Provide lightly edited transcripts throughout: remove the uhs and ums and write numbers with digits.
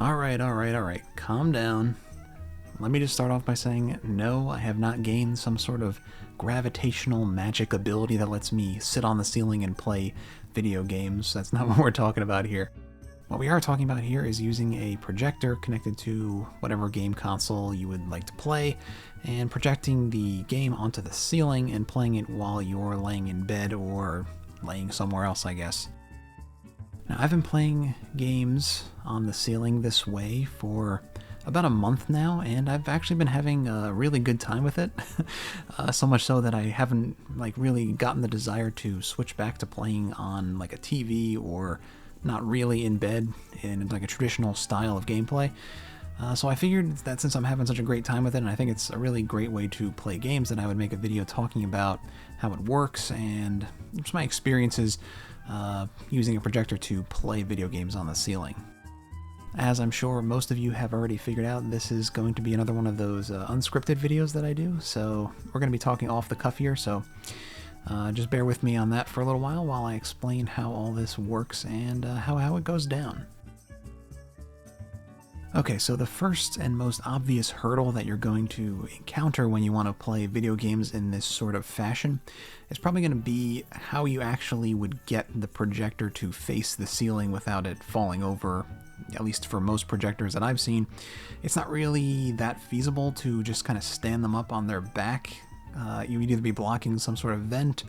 Alright. Calm down. Let me just start off by saying, no, I have not gained some sort of gravitational magic ability that lets me sit on the ceiling and play video games. That's not what we're talking about here. What we are talking about here is using a projector connected to whatever game console you would like to play, and projecting the game onto the ceiling and playing it while you're laying in bed or laying somewhere else, I guess. Now, I've been playing games on the ceiling this way for about a month now, and I've actually been having a really good time with it. So much so that I haven't really gotten the desire to switch back to playing on like a TV or not really in bed in like a traditional style of gameplay. So I figured that since I'm having such a great time with it, and I think it's a really great way to play games, that I would make a video talking about how it works and just my experiences using a projector to play video games on the ceiling. As I'm sure most of you have already figured out, this is going to be another one of those unscripted videos that I do, so we're going to be talking off the cuff here, so just bear with me on that for a little while I explain how all this works and how it goes down. Okay, so the first and most obvious hurdle that you're going to encounter when you want to play video games in this sort of fashion is probably going to be how you actually would get the projector to face the ceiling without it falling over. At least for most projectors that I've seen, it's not really that feasible to just kind of stand them up on their back. You would either be blocking some sort of vent,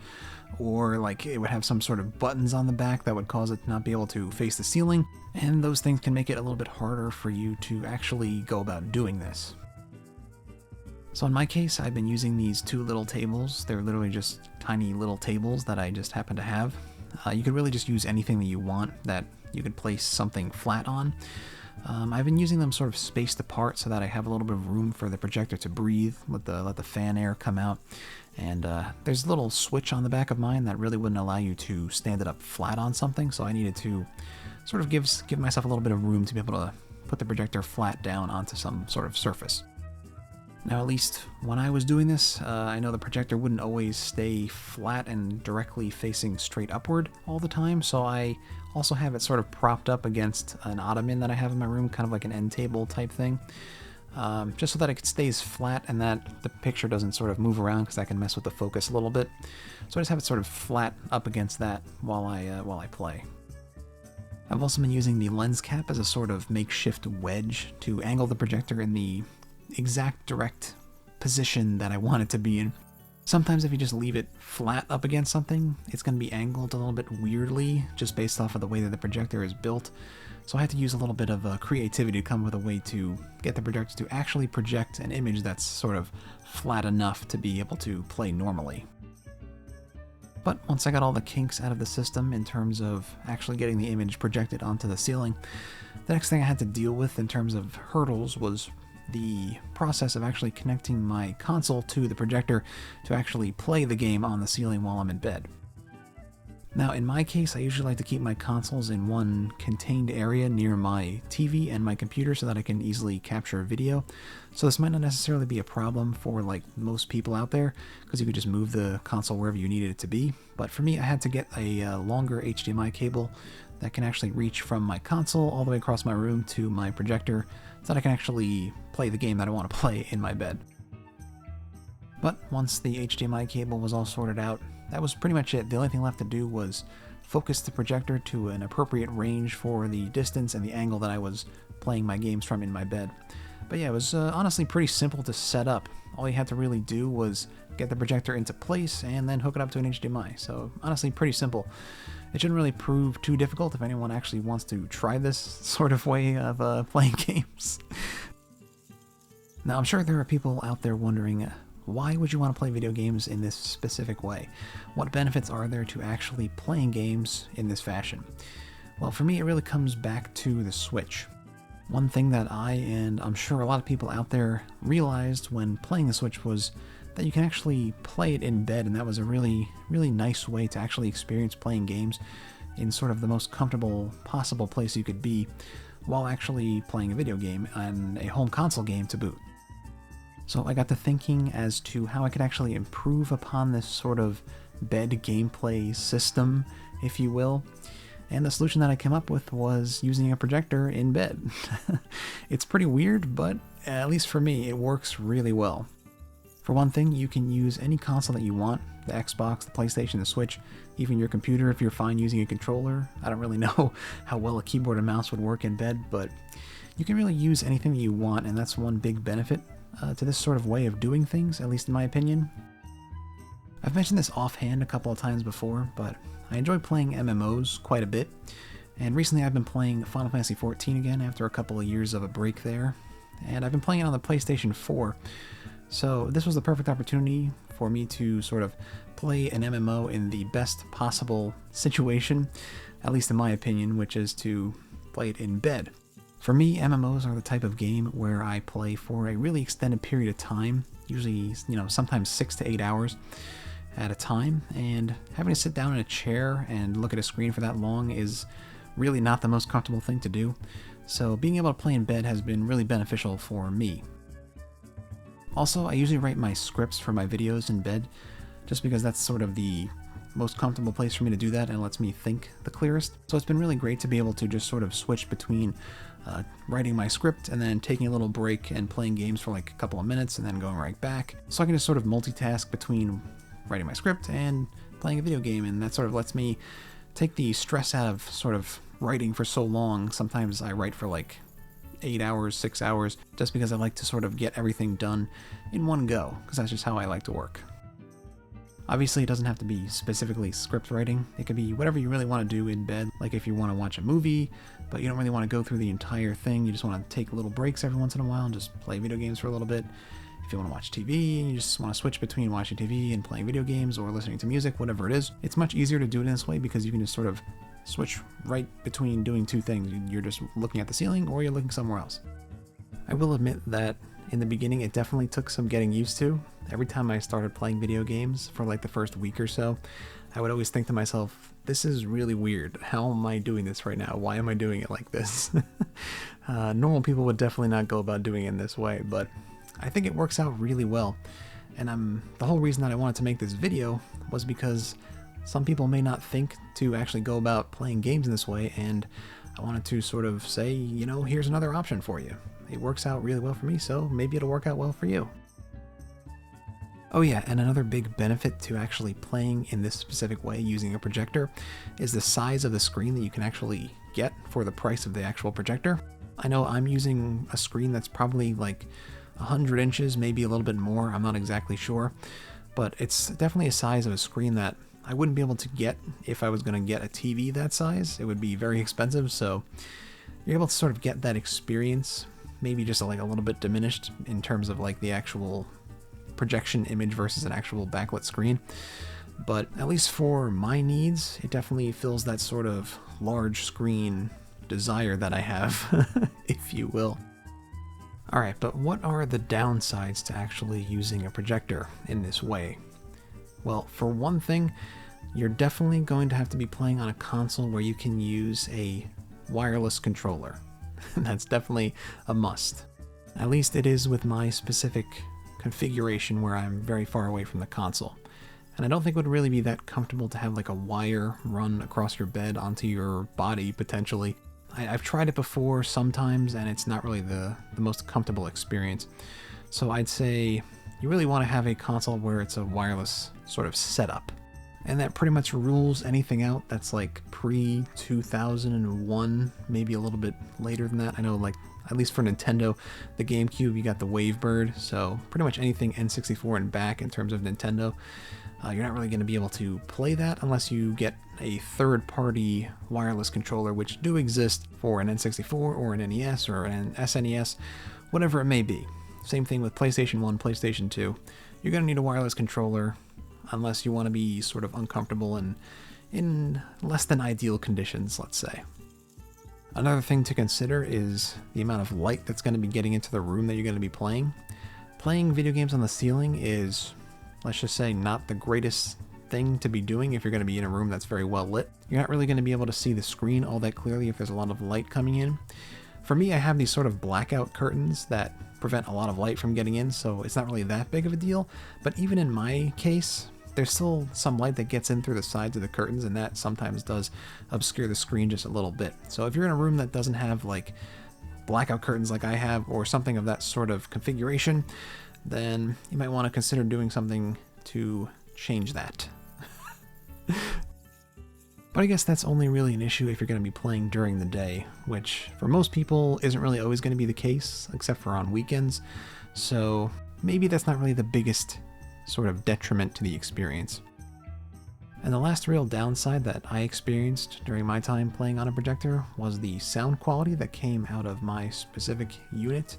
or like it would have some sort of buttons on the back that would cause it to not be able to face the ceiling, and those things can make it a little bit harder for you to actually go about doing this. So in my case, I've been using these two little tables. They're literally just tiny little tables that I just happen to have. You could really just use anything that you want that you could place something flat on. I've been using them sort of spaced apart so that I have a little bit of room for the projector to breathe, let the fan air come out. And there's a little switch on the back of mine that really wouldn't allow you to stand it up flat on something, so I needed to sort of give myself a little bit of room to be able to put the projector flat down onto some sort of surface. Now, at least when I was doing this, I know the projector wouldn't always stay flat and directly facing straight upward all the time, so I also have it sort of propped up against an ottoman that I have in my room, kind of like an end table type thing, just so that it stays flat and that the picture doesn't sort of move around, because that can mess with the focus a little bit. So I just have it sort of flat up against that while I play. I've also been using the lens cap as a sort of makeshift wedge to angle the projector in the exact direct position that I want it to be in. Sometimes if you just leave it flat up against something, it's going to be angled a little bit weirdly, just based off of the way that the projector is built. So I had to use a little bit of creativity to come up with a way to get the projector to actually project an image that's sort of flat enough to be able to play normally. But once I got all the kinks out of the system in terms of actually getting the image projected onto the ceiling, the next thing I had to deal with in terms of hurdles was the process of actually connecting my console to the projector to actually play the game on the ceiling while I'm in bed. Now, in my case, I usually like to keep my consoles in one contained area near my TV and my computer so that I can easily capture video. So this might not necessarily be a problem for like most people out there, because you could just move the console wherever you needed it to be. But for me, I had to get a longer HDMI cable that can actually reach from my console all the way across my room to my projector, so that I can actually play the game that I want to play in my bed. But once the HDMI cable was all sorted out, that was pretty much it. The only thing left to do was focus the projector to an appropriate range for the distance and the angle that I was playing my games from in my bed. But yeah, it was honestly pretty simple to set up. All you had to really do was get the projector into place and then hook it up to an HDMI. So honestly, pretty simple. It shouldn't really prove too difficult if anyone actually wants to try this sort of way of playing games. Now, I'm sure there are people out there wondering, why would you want to play video games in this specific way? What benefits are there to actually playing games in this fashion? Well, for me, it really comes back to the Switch. One thing that I, and I'm sure a lot of people out there, realized when playing the Switch was that you can actually play it in bed, and that was a really, really nice way to actually experience playing games in sort of the most comfortable possible place you could be while actually playing a video game and a home console game to boot. So I got to thinking as to how I could actually improve upon this sort of bed gameplay system, if you will. And the solution that I came up with was using a projector in bed. It's pretty weird, but at least for me, it works really well. For one thing, you can use any console that you want, the Xbox, the PlayStation, the Switch, even your computer if you're fine using a controller. I don't really know how well a keyboard and mouse would work in bed, but you can really use anything that you want, and that's one big benefit to this sort of way of doing things, at least in my opinion. I've mentioned this offhand a couple of times before, but I enjoy playing MMOs quite a bit, and recently I've been playing Final Fantasy XIV again after a couple of years of a break there, and I've been playing it on the PlayStation 4. So this was the perfect opportunity for me to sort of play an MMO in the best possible situation, at least in my opinion, which is to play it in bed. For me, MMOs are the type of game where I play for a really extended period of time, usually, sometimes 6 to 8 hours at a time, and having to sit down in a chair and look at a screen for that long is really not the most comfortable thing to do. So being able to play in bed has been really beneficial for me. Also, I usually write my scripts for my videos in bed, just because that's sort of the most comfortable place for me to do that and lets me think the clearest. So it's been really great to be able to just sort of switch between writing my script and then taking a little break and playing games for like a couple of minutes and then going right back. So I can just sort of multitask between writing my script and playing a video game, and that sort of lets me take the stress out of sort of writing for so long. Sometimes I write for like 8 hours, 6 hours, just because I like to sort of get everything done in one go, because that's just how I like to work. Obviously, it doesn't have to be specifically script writing. It could be whatever you really want to do in bed, like if you want to watch a movie, but you don't really want to go through the entire thing. You just want to take little breaks every once in a while and just play video games for a little bit. If you want to watch TV and you just want to switch between watching TV and playing video games or listening to music, whatever it is, it's much easier to do it in this way because you can just sort of switch right between doing two things. You're just looking at the ceiling or you're looking somewhere else. I will admit that in the beginning it definitely took some getting used to. Every time I started playing video games for like the first week or so, I would always think to myself, this is really weird. How am I doing this right now? Why am I doing it like this? Normal people would definitely not go about doing it in this way, but I think it works out really well. And the whole reason that I wanted to make this video was because some people may not think to actually go about playing games in this way, and I wanted to sort of say, here's another option for you. It works out really well for me, so maybe it'll work out well for you. Oh yeah, and another big benefit to actually playing in this specific way using a projector is the size of the screen that you can actually get for the price of the actual projector. I know I'm using a screen that's probably like 100 inches, maybe a little bit more, I'm not exactly sure, but it's definitely a size of a screen that I wouldn't be able to get if I was going to get a TV that size. It would be very expensive, so you're able to sort of get that experience, maybe just like a little bit diminished in terms of like the actual projection image versus an actual backlit screen. But at least for my needs, it definitely fills that sort of large screen desire that I have, if you will. Alright, but what are the downsides to actually using a projector in this way? Well, for one thing, you're definitely going to have to be playing on a console where you can use a wireless controller. That's definitely a must. At least it is with my specific configuration where I'm very far away from the console. And I don't think it would really be that comfortable to have like a wire run across your bed onto your body, potentially. I've tried it before sometimes, and it's not really the most comfortable experience. So I'd say you really want to have a console where it's a wireless sort of setup. And that pretty much rules anything out that's like pre-2001, maybe a little bit later than that. I know, like, at least for Nintendo, the GameCube, you got the Wavebird, so pretty much anything N64 and back in terms of Nintendo, you're not really going to be able to play that unless you get a third-party wireless controller, which do exist for an N64 or an NES or an SNES, whatever it may be. Same thing with PlayStation 1, PlayStation 2. You're going to need a wireless controller unless you want to be sort of uncomfortable and in less than ideal conditions, let's say. Another thing to consider is the amount of light that's going to be getting into the room that you're going to be playing. Playing video games on the ceiling is, let's just say, not the greatest thing to be doing if you're going to be in a room that's very well lit. You're not really going to be able to see the screen all that clearly if there's a lot of light coming in. For me, I have these sort of blackout curtains that prevent a lot of light from getting in, so it's not really that big of a deal. But even in my case, there's still some light that gets in through the sides of the curtains, and that sometimes does obscure the screen just a little bit. So if you're in a room that doesn't have like blackout curtains like I have, or something of that sort of configuration, then you might want to consider doing something to change that. But I guess that's only really an issue if you're going to be playing during the day, which for most people isn't really always going to be the case, except for on weekends. So maybe that's not really the biggest sort of detriment to the experience. And the last real downside that I experienced during my time playing on a projector was the sound quality that came out of my specific unit.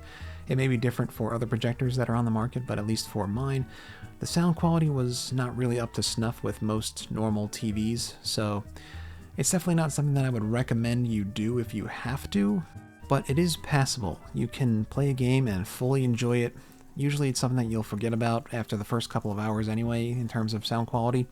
It may be different for other projectors that are on the market, but at least for mine, the sound quality was not really up to snuff with most normal TVs, so it's definitely not something that I would recommend you do if you have to, but it is passable. You can play a game and fully enjoy it. Usually it's something that you'll forget about after the first couple of hours anyway in terms of sound quality,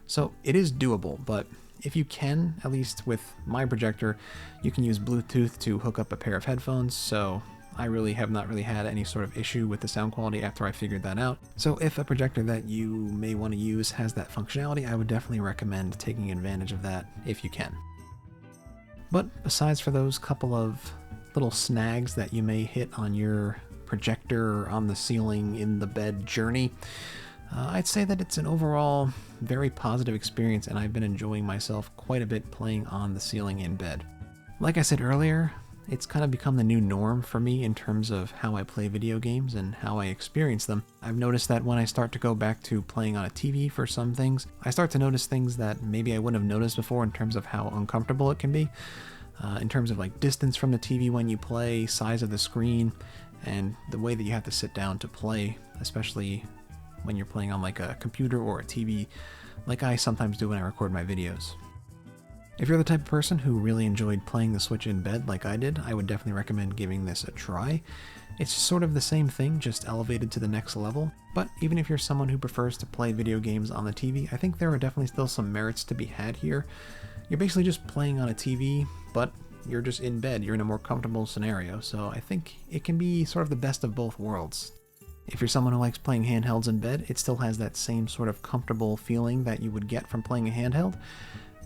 so it is doable. But if you can, at least with my projector, you can use Bluetooth to hook up a pair of headphones, so I really have not had any sort of issue with the sound quality after I figured that out. So if a projector that you may want to use has that functionality, I would definitely recommend taking advantage of that if you can. But besides for those couple of little snags that you may hit on your projector or on the ceiling in the bed journey, I'd say that it's an overall very positive experience, and I've been enjoying myself quite a bit playing on the ceiling in bed. Like I said earlier, it's kind of become the new norm for me in terms of how I play video games and how I experience them. I've noticed that when I start to go back to playing on a TV for some things, I start to notice things that maybe I wouldn't have noticed before in terms of how uncomfortable it can be. In terms of like distance from the TV when you play, size of the screen, and the way that you have to sit down to play, especially when you're playing on like a computer or a TV, like I sometimes do when I record my videos. If you're the type of person who really enjoyed playing the Switch in bed like I did, I would definitely recommend giving this a try. It's sort of the same thing, just elevated to the next level. But even if you're someone who prefers to play video games on the TV, I think there are definitely still some merits to be had here. You're basically just playing on a TV, but you're just in bed. You're in a more comfortable scenario, so I think it can be sort of the best of both worlds. If you're someone who likes playing handhelds in bed, it still has that same sort of comfortable feeling that you would get from playing a handheld,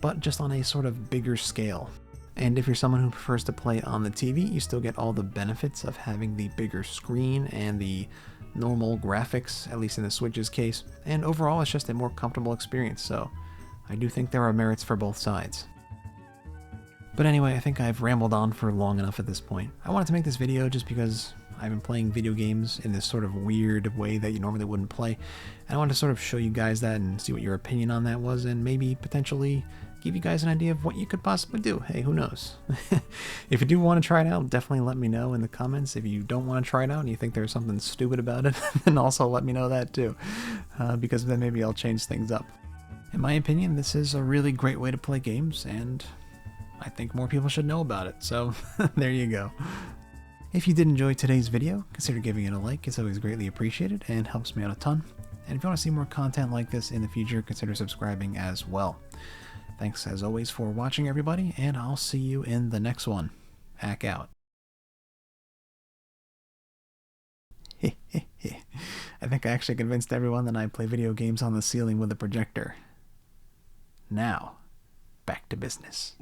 but just on a sort of bigger scale. And if you're someone who prefers to play on the TV, you still get all the benefits of having the bigger screen and the normal graphics, at least in the Switch's case, and overall it's just a more comfortable experience, so I do think there are merits for both sides. But anyway, I think I've rambled on for long enough at this point. I wanted to make this video just because I've been playing video games in this sort of weird way that you normally wouldn't play, and I wanted to sort of show you guys that and see what your opinion on that was, and maybe potentially give you guys an idea of what you could possibly do. Hey, who knows? If you do want to try it out, definitely let me know in the comments. If you don't want to try it out and you think there's something stupid about it, then also let me know that too, because then maybe I'll change things up. In my opinion, this is a really great way to play games, and I think more people should know about it, so there you go. If you did enjoy today's video, consider giving it a like. It's always greatly appreciated and helps me out a ton. And if you want to see more content like this in the future, consider subscribing as well. Thanks as always for watching, everybody, and I'll see you in the next one. Hack out. I think I actually convinced everyone that I play video games on the ceiling with a projector. Now, back to business.